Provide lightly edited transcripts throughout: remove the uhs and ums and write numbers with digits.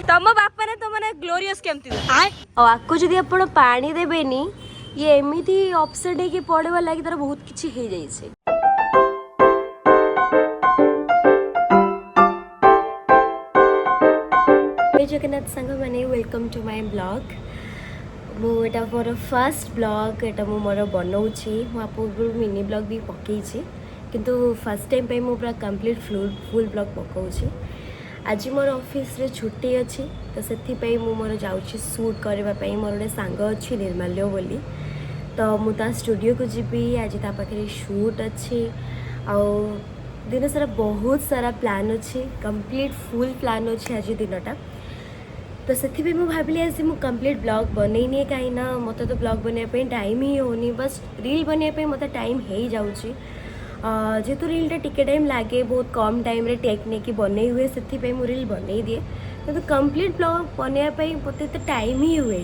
तुम बापा ने तो मैंने ग्लोरियस केमती और आपको जदि आपण पानी देबेनी ये एमिति अपसेट है कि पड़ेवा लागि तार बहुत किछि हे जाई छै। जगन्नाथ संग माने वेलकम टू माय ब्लॉग। मु एटा मोर फर्स्ट ब्लॉग एटा मु मोर बनाउछि मु आपु मिनी ब्लॉग भी पकेछि किंतु फर्स्ट टाइम पे मु पूरा कंप्लीट फुल ब्लॉग पकाउछि। आज मोर ऑफिस रे छुट्टी अछि तो सेथि पे मु मोर जाउछि शूट करबा पे मोर गोटे सांग अछि निर्माल्य बोली तो मु ता स्टूडियो को जीबी आज ता पाखरे शूट अछि आ दिन सारा बहुत सारा प्लान अछि कंप्लीट फुल प्लान अछि आज दिनटा तो से मुझे भाविली आज मुझे कंप्लीट ब्लॉग बनईनी कहीं मत तो ब्लॉग बनवाई टाइम ही होनी बस रील बनवाई मत टाइम हो जाऊँगी जेहेतु रीलटा टिके टाइम लगे बहुत कम टाइम रे टेक नहीं बनई हुए से मुझे रील बनई दिए तो कंप्लीट ब्लॉग बनवाई मत तो टाइम ही हुए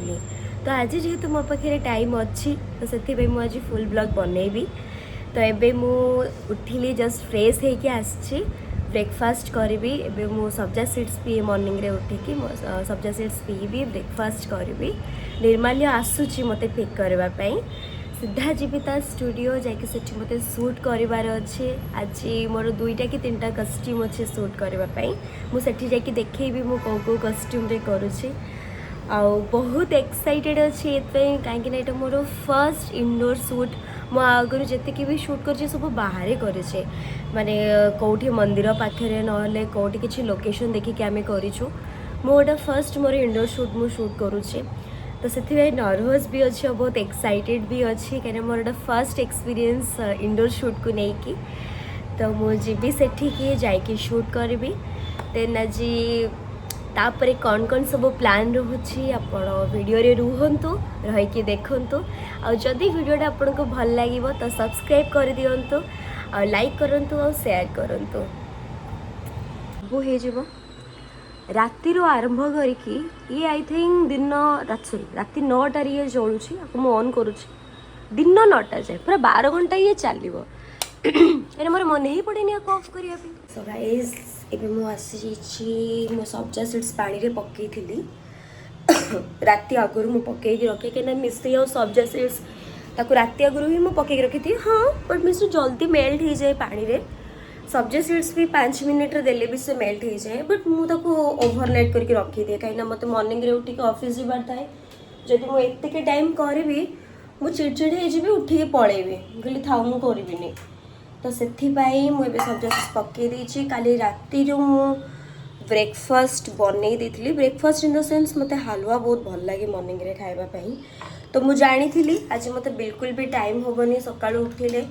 तो आज जेहेतु मो पाखे टाइम अच्छी तो से मुझे फुल ब्लॉग बनईबी तो एबे मु उठिली जस्ट फ्रेश होके आसी ब्रेकफास्ट करी एबे मु सब्जा सीड्स पी मॉर्निंग रे उठिकी सब्जा सीड्स पीबी ब्रेकफास्ट करी निर्माल्य आसूची मते पिक करबा पई सीधा जीवी ता स्टूडियो जाके सेठी मते शूट करिवार अच्छे आज मोर 2टा कि 3टा कस्ट्यूम अच्छे शूट करबा पई मु सेठी जाके देखैबी मु को कस्ट्यूम रे करूची आ बहुत एक्साइटेड अच्छे एते काहे कि एटा मोर फर्स्ट इंडोर शूट मो आगु जितकी भी शूट कर सब बाहर करे माने कौटी मंदिर पाखे ना कौटी किसी लोकेशन देखिक आम करूँ मोटा फर्स्ट मोर इंडोर शूट मु शूट करुचे तो से नर्वस भी अच्छे बहुत एक्साइटेड भी अच्छी कहीं more first experience indoor shoot को लेकिन तो मुझे सेठी जाकि शूट करी देन आज तापरे कौन कौन सब प्लान रोची आपण वीडियो रे रुहंतु रहीकि देखंतु आ जदि वीडियोटा आपन को भल लागिवो तो सब्सक्राइब कर दियंतु आ लाइक करंतु आ शेयर करंतु वो हे जीवो राति रो आरंभ करिकी ये आई थिंक दिन राति 9टा ये जळुची आ मु ऑन करूची दिन 9टा जाए पूरा 12 घंटा ये चलिवो एने मोर मन ही पड़ेनी ऑफ करिया पे सो गाइस एबे मु आसी मो सब्जा सीड्स पानी रे पकई थिली राति आगुर मु पकई के रखे केना मिस्त्री और सब्जा सीड्स ताको राति आगुर ही मु पकई के रखी थी हां बट मिस्त्री जल्दी मेल्ट हो जाए पानी रे सब्जा सीड्स भी 5 मिनट रे देले भी से मेल्ट हो जाए बट मु ताको ओवरनाइट करके रखी दिए कहीं मते मॉर्निंग रे उठी के ऑफिस जीबार थाए जदि मु एते के टाइम करबी मु चिड़चिड़ हे जिबी उठी के पळेबी गली थाउ मु करबिनी तो सेथिपाई मुझे सब्जा सीड्स पकई देछि काली राति जो मु ब्रेकफास्ट बनई देथिली ब्रेकफास्ट इन द सेंस मते हलवा बहुत भल लागे मॉर्निंग रे खाइबा पई तो मु जानी थी आज मते बिल्कुल भी टाइम होबनी सकाळ उठिले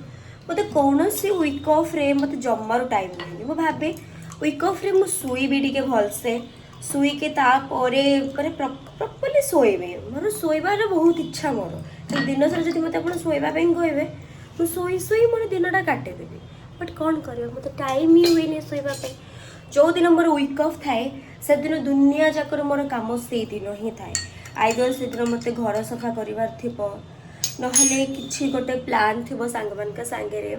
मते कौनसी वीक ऑफ रे मते जम्मारो टाइम नहीं मु भाबे वीक ऑफ रे मु सुई भी टिके भल से सुई के तापरे करे प्रॉपर्ली सोइबे मोर सोइबार बहुत इच्छा मोर तो दिन सारा जदि मते आपण सोइबा पई कहबे तो सोई सोई मोर दिनटा काटेदेवी बट कौन कर मतलब टाइम ही हुए सोइबा पे जो दिन मोर वीक ऑफ थाए से दिन दुनिया जाकर मोर काम से दिन ही थाए आइदर से दिन मत घर सफा करार थी नहले किसी गोटे प्लान थी सांग मान सांगे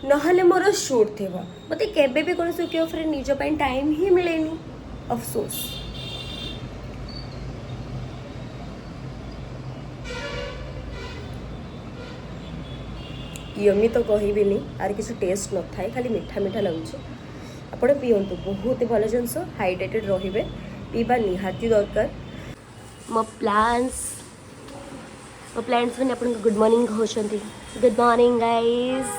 नहले मोर शूट थी मत केबे भी कौन वीक ऑफ निज टाइम ही मिलेनी अफसोस यमी तो कहबी आर किसी टेस्ट न थाए खाली मीठा मीठा लगुच आपण पींतु बहुत भल जिनस हाइड्रेटेड रे पीवा निहाती दरकार मो प्लांट्स मैंने आपन गुड मॉर्निंग कहते गुड मॉर्निंग गाइस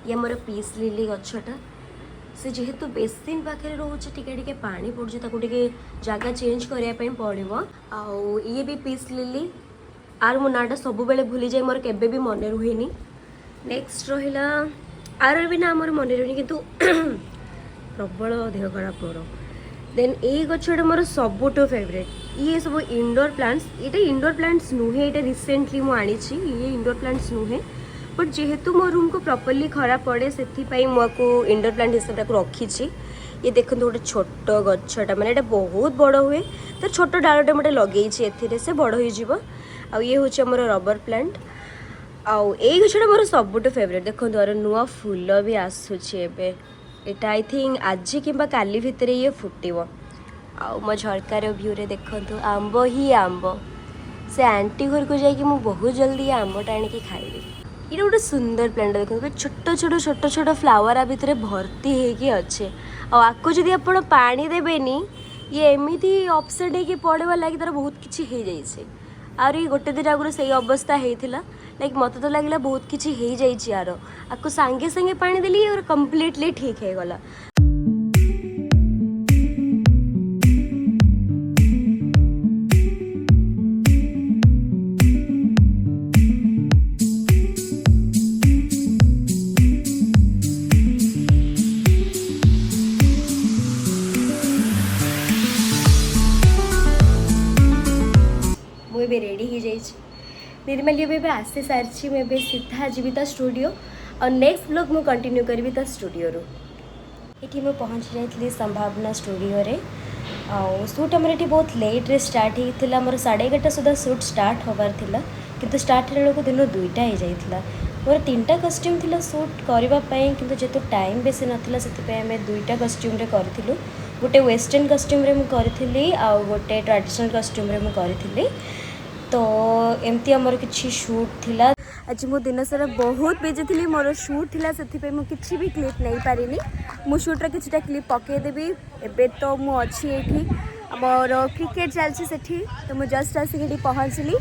ये मोर पीस लिली गछटा से जेहेतु बेस दिन पाखे रोचे टिके पानी पड़ुचे जगह चेंज करने पड़ो आउ ये भी पीस लिली आर मो नाटा सब बेले भूली जाए मोर केबे भी मन रुहेनी नेक्स्ट रहिला आर भी ना मोर मन रुहेनी किंतु प्रबल देह खराब मोर देन ए गछटा मोर सबुठो फेवरेट ये सब इंडोर प्लांट्स ये इंडोर प्लांट्स नुहे ये रिसेंटली मु आनी ये इंडोर प्लांट्स नुहे बट जेहेतु मो रूम को प्रॉपर्ली खराब पड़े से मुझको इंडोर प्लांट हिसाब से रखी ये देखो गोटे छोट गछटा माने बहुत बड़ हुए तो छोट डालटे मोटे लगे से बड़ हो आ ये हूँ आमर रबर प्लांट आउ ये गछटा मोर सबुठ फेवरेट देखो और नुआ फूल भी आसूची एटा आई थिंक आज कि काली भितर ये फुटब आउ मो झरकार व्यू रे देखंतु आंब ही आंब से आंटी घर को जाकि मु बहुत जल्दी आंबटा आनिकी खाइबी। ये गोटे सुंदर प्लांट देखो छोट छोट फ्लावर आ भितर भर्ती होगी अच्छे आपको जदि आप पानी देवेनी ये एमती अपसेट होगी पड़वा लगी तार बहुत किसी हो जाइए आर ये गोटे दिन आगुरी से अवस्था होता लाइक मत तो लगे बहुत किसी हो जाइए यार आपको सांगे सांगे पानी देली और कम्प्लीटली ठीक हो गला। रेडी हो जाइए निर्मली एवं आसी सारी मुझे सीधा जीवी ता स्टूडियो और नेक्स्ट ब्लॉग मु कंटिन्यू करी ता स्टूडियो रू ये मुझे पहुँची जाइए संभावना स्टूडियो रे शूट आमर ये बहुत लेट रे स्टार्ट होता मोर 11:30 सुधा शूट स्टार्ट होबार थिला किंतु स्टार्ट होने को दिन 2टा हो जाइए मोर 3टा कस्ट्यूम थिला शूट करने किंतु जेतु टाइम बेसी नाथिला सेतिपय आमे 2टा कस्ट्यूम रे करथिलु गोटे वेस्टर्न कस्ट्यूम रे मु करथिली आ गोटे ट्रेडिशनल कस्ट्यूम रे मु करथिली तो एमती आमर किसी शूट थिला आज मो दिन सारा बहुत बिजी थी मोर शूट थिला से मुझे भी क्लिप नहीं पारिनी मु शूट्र किछटा क्लिप पकईदेवी एबे तो मु अच्छी ये मोर क्रिकेट चलती सेठी तो मुझे जस्ट आसिक पहुँचली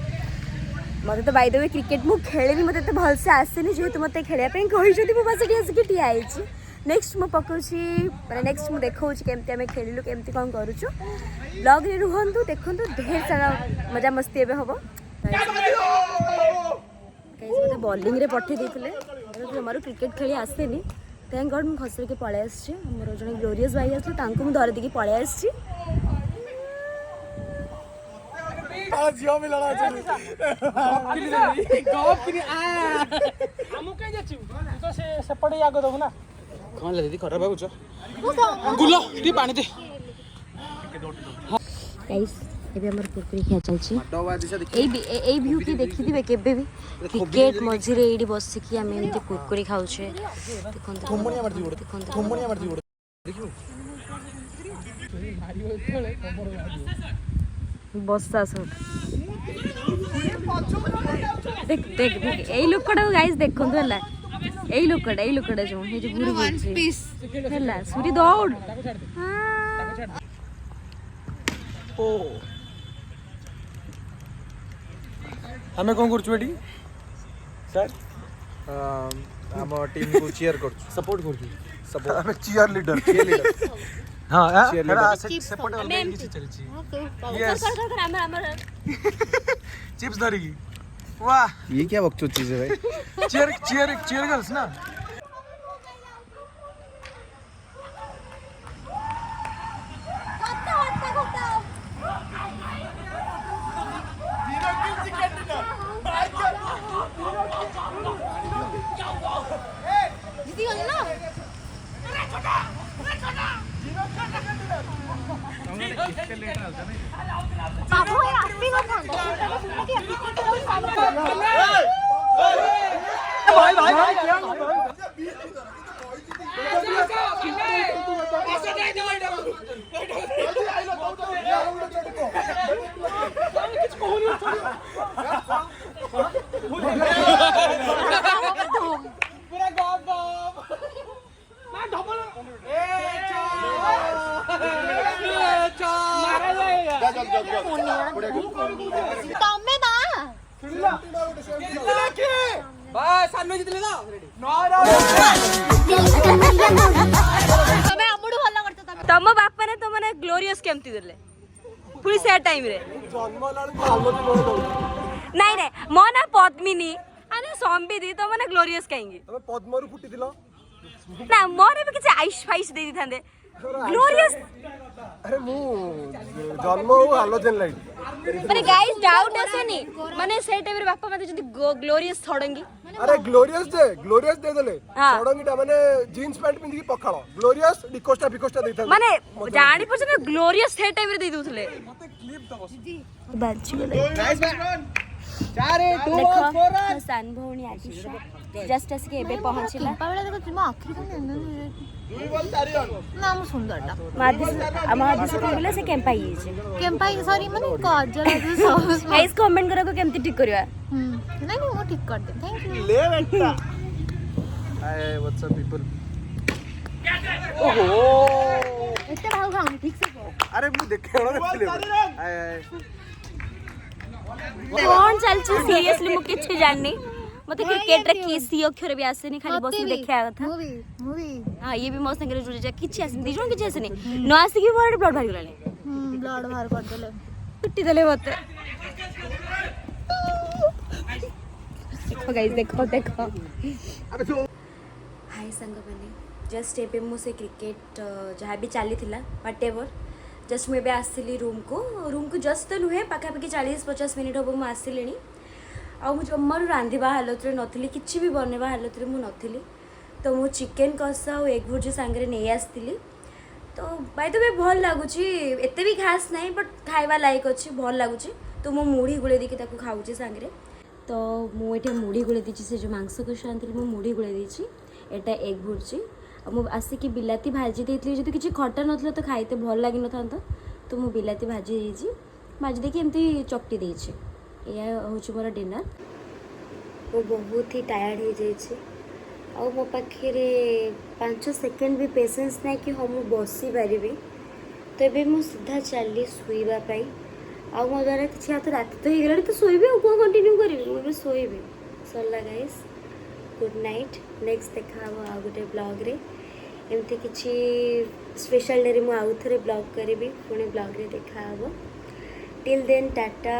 मत तो बाय द वे क्रिकेट मु खेलेनी मत तो भलसे आसेनी जेहेतु मत खेलवाई कही मुझे आसिक ठिया नेक्स्ट मु पकाउची माने नेक्स्ट मु देखाऊँ केमती आम खेलु केमती कौन करूँ ब्लॉग रे रुहंतु देखंतु ढेर सारा मजा मस्ती एबे हबो मत बॉलिंग रे पठे देथिले जमारू क्रिकेट खेली आसेनी थैंक गॉड मु खसर के पळे आछी हमर जने ग्लोरियस भाई आछले तांको मु धर देकी पळे आछी जियो में लड़ा चली गप किनी आ हमु के जाछु तो से पड़े आगो दबु ना कौन ले दीदी खराब हो छ गुलो टी पानी दे गाइस एबे हमर कुरकुरी खिया चलछि ए व्यू की देखि दिबे केबे भी क्रिकेट मझी रे एडी बस की हम एमती कुरकुरी खाउ छे देखन थोमनिया मार दी ओडे थोमनिया मार दी ओडे देखियो मारियो तळे खबर बस्ता सुट देख देख देख ए लोकडा गाइस देखंतु हला ए लोकडा जो हे जो गुरु बोलछि हला सूरी दौड़ ओ हमें कौन करछु बेटी सर हम टीम को चीयर करछु सपोर्ट करछु सपोर्ट हमें चीयर लीडर हां चीयर लीडर सपोर्ट ऑनलाइन किछ चलछि यस चिप्स धरी वाह ये क्या बकचोद चीज है भाई चीयर गर्ल्स ना तम बापा ने तुमने ग्लोरियस केमती देले पुरी से टाइम रे नहीं रे मो ना पद्मिनी अने संबिदी तुमने ग्लोरियस कहेंगे तमे पद्मरु फुटी दिलो ना मोरे भी किछ आइस फाइस दे दी थांदे ग्लोरियस अरे मु जन्म हो हालोजन लाइट अरे गाइस डाउट आसनी माने से टाइम रे बापा मते जदी ग्लोरियस छडंगी अरे ग्लोरियस दे देले छडंगीटा माने जीन्स पैंट पिंदी की पखाळो ग्लोरियस डिकोस्टा फिकोस्टा देथा माने जानी पछ ग्लोरियस से टाइम रे दे दुथले मते क्लिप दबो बांची गेले गाइस बैक 4 2 4 सान भौणी आशीष जस्ट असके एबे पहुंचला पावला देखो तुम आखिर को ନା ମୁଁ ସୁନ୍ଦରଟା ଆମ ଆଦିଶ କଣ କହିଲା ସେ କେମ୍ପା ହେଇଯାଇଛି କେମ୍ପାଇ ସରି ମାନେ କଜଳ ସବୁ ଗାଇସ୍ କମେଣ୍ଟ କରିବାକୁ କେମିତି ଠିକ୍ କରିବା ନାଇଁ ନାଇଁ ମୁଁ ଠିକ୍ କରିଦେବି ଥ୍ୟାଙ୍କ ୟୁ ले बेटा हाय व्हाट्स अप पीपल ओहो ଏତେ ଭାଉ ଖାଉନି ଠିକ୍ ସେ କହ अरे मैं देखे हाय हाय कौन चलची सीरियसली मु किछ जाननी मते क्रिकेट रे की सी अक्षर भी आसेनी खाली बस देखा था मूवी हां ये भी मो संगे जुड़े जा किछ आसेनी दिजो किछ आसेनी न आसी की बड़ ब्लड भाग गलानी ब्लड बाहर कर देले पिट्टी देले मते देखो गाइस देखो हाय संग बने जस्ट एबे मु से क्रिकेट जहाँ भी चली थिला व्हाटएवर जस्ट मुझे आसली रूम को जस्ट तो नुहे पाखापाखि 40-50 मिनिट हम मुझे आसिली आउ जमार रांधिबा हालत रे नथली किछि भी बनवा हालत रे मु नथली तो मु चिकन कषा और एग भुर्जी सांगरे नहीं आसली तो बाय द वे भल लागुची एते भी खास नहीं बट खाइबा लायक अच्छी भल लागुची तो मु मुढ़ी गुले देकी ताकू खाउची सांगरे तो मु एटा मुढ़ी गुले दीची से जो मांस कषा आनथली मु मुढ़ी गुले दीची एटा एग भुर्जी मु आसिकी बिलाती भाजी देती जो किसी खटा नथला तो खाइते भल लगी न था तो मु बिलाती भाजी देची भाजी देखी एमती चकटी देची या हूँ मोर डिनर वो बहुत ही टायर्ड हो जाइए आउ मो पाखे 5 सेकेंड भी पेशेंस ना कि हाँ मुझे बसी पारि तो ये मुझे सीधा चली शुवाई आउ मो द्वारा किसी हाथ रात तो हो गला तो शोबी और कौन कंटिन्यू करी मुझे शोबी सरला गाइस गुड नाइट नेक्स्ट देखा आ गोटे ब्लॉग रे एमती किसी स्पेशल डे मु आउ थे ब्लॉग करी पुणी ब्लॉग रे देखा till then tata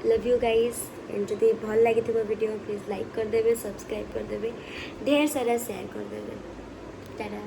love you guys and जदि भल लगी वीडियो प्लीज लाइक करदे सब्सक्राइब करदे ढेर सारा शेयर करदे टाटा।